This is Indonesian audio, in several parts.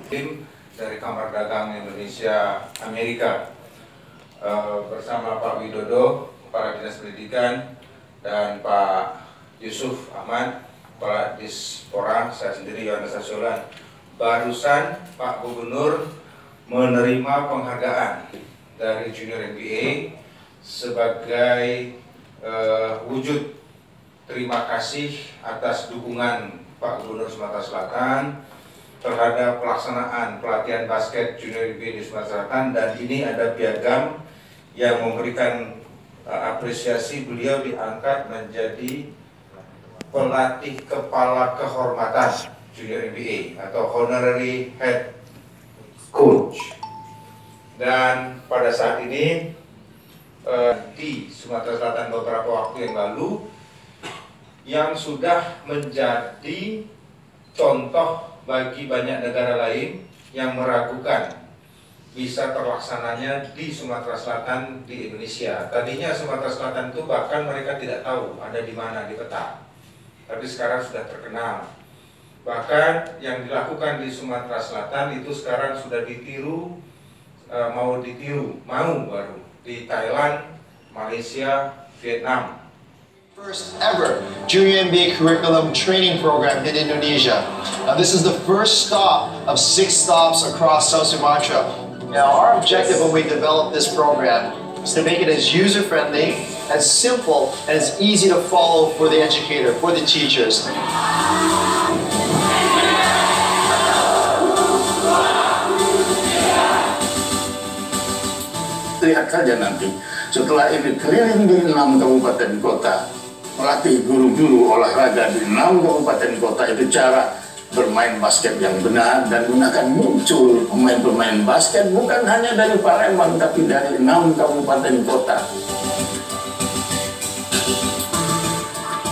Tim dari Kamar Dagang Indonesia Amerika bersama Pak Widodo, Kepala Dinas Pendidikan, dan Pak Yusuf Ahmad, Kepala Dispora, saya sendiri Yohanes Asyolan. Barusan Pak Gubernur menerima penghargaan dari Junior NBA sebagai wujud terima kasih atas dukungan Pak Gubernur Sumatera Selatan terhadap pelaksanaan pelatihan basket Junior NBA di Sumatera Selatan, dan ini ada piagam yang memberikan apresiasi. Beliau diangkat menjadi pelatih kepala kehormatan Junior NBA atau Honorary Head Coach. Dan pada saat ini di Sumatera Selatan beberapa waktu yang lalu yang sudah menjadi contoh bagi banyak negara lain yang meragukan bisa terlaksananya di Sumatera Selatan di Indonesia. Tadinya Sumatera Selatan itu bahkan mereka tidak tahu ada di mana di peta, tapi sekarang sudah terkenal. Bahkan yang dilakukan di Sumatera Selatan itu sekarang sudah ditiru, mau baru di Thailand, Malaysia, Vietnam. First ever Junior NBA curriculum training program in Indonesia. Now this is the first stop of 6 stops across South Sumatra. Now our objective when we developed this program is to make it as user-friendly, as simple, and as easy to follow for the educator, for the teachers. Lihat saja nanti, setelah ini keliling di 6 kabupaten kota, melatih guru-guru olahraga di 6 kabupaten kota, itu cara bermain basket yang benar, dan akan muncul pemain-pemain basket bukan hanya dari Palembang tapi dari 6 kabupaten kota.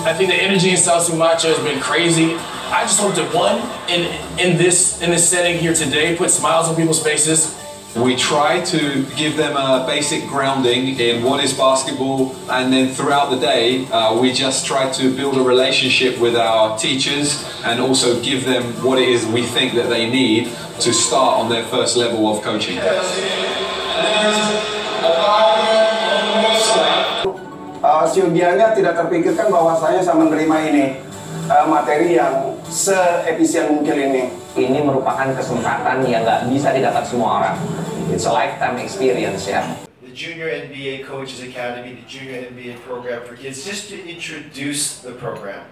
I think the energy in South Sumatra has been crazy. I just hope that in this setting here today put smiles on people's faces. We try to give them a basic grounding in what is basketball, and then throughout the day we just try to build a relationship with our teachers and also give them what it is we think that they need to start on their first level of coaching. Siogianya tidak terpikirkan bahwasanya saya menerima ini materi yang se-efisien mungkin ini. Ini merupakan kesempatan yang nggak bisa didapat semua orang. It's a lifetime experience, ya. The Junior NBA Coaches Academy, the Junior NBA program for kids, just to introduce the program.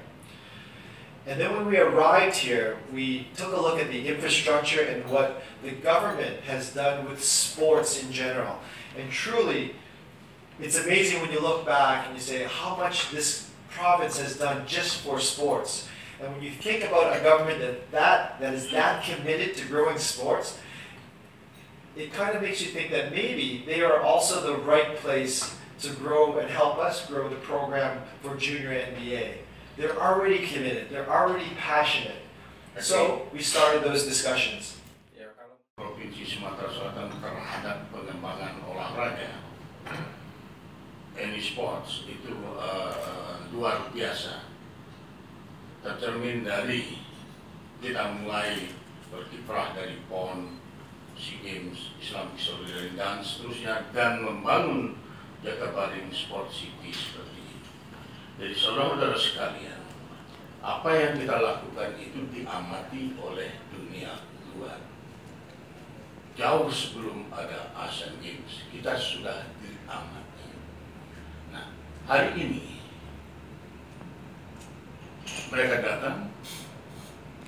And then when we arrived here, we took a look at the infrastructure and what the government has done with sports in general. And truly, it's amazing when you look back and you say how much this province has done just for sports. And when you think about a government that is that committed to growing sports, it kind of makes you think that maybe they are also the right place to grow and help us grow the program for Junior NBA. They're already committed, they're already passionate. So we started those discussions. Provinsi Sumatera Selatan terhadap pengembangan olahraga, e-sports itu luar biasa. Tercermin dari kita mulai berkiprah dari PON, SEA Games, Islamic Solidarity, dan seterusnya, dan membangun Jakabaring Sport City seperti ini. Jadi saudara-saudara sekalian, apa yang kita lakukan itu diamati oleh dunia luar. Jauh sebelum ada Asian Games, kita sudah diamati. Nah, hari ini mereka datang,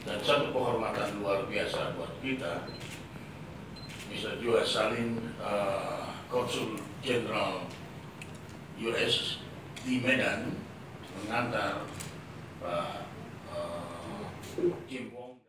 dan satu penghormatan luar biasa buat kita, Mr. Joe Salim, Konsul Jenderal US di Medan, mengantar Pak Kim Wong.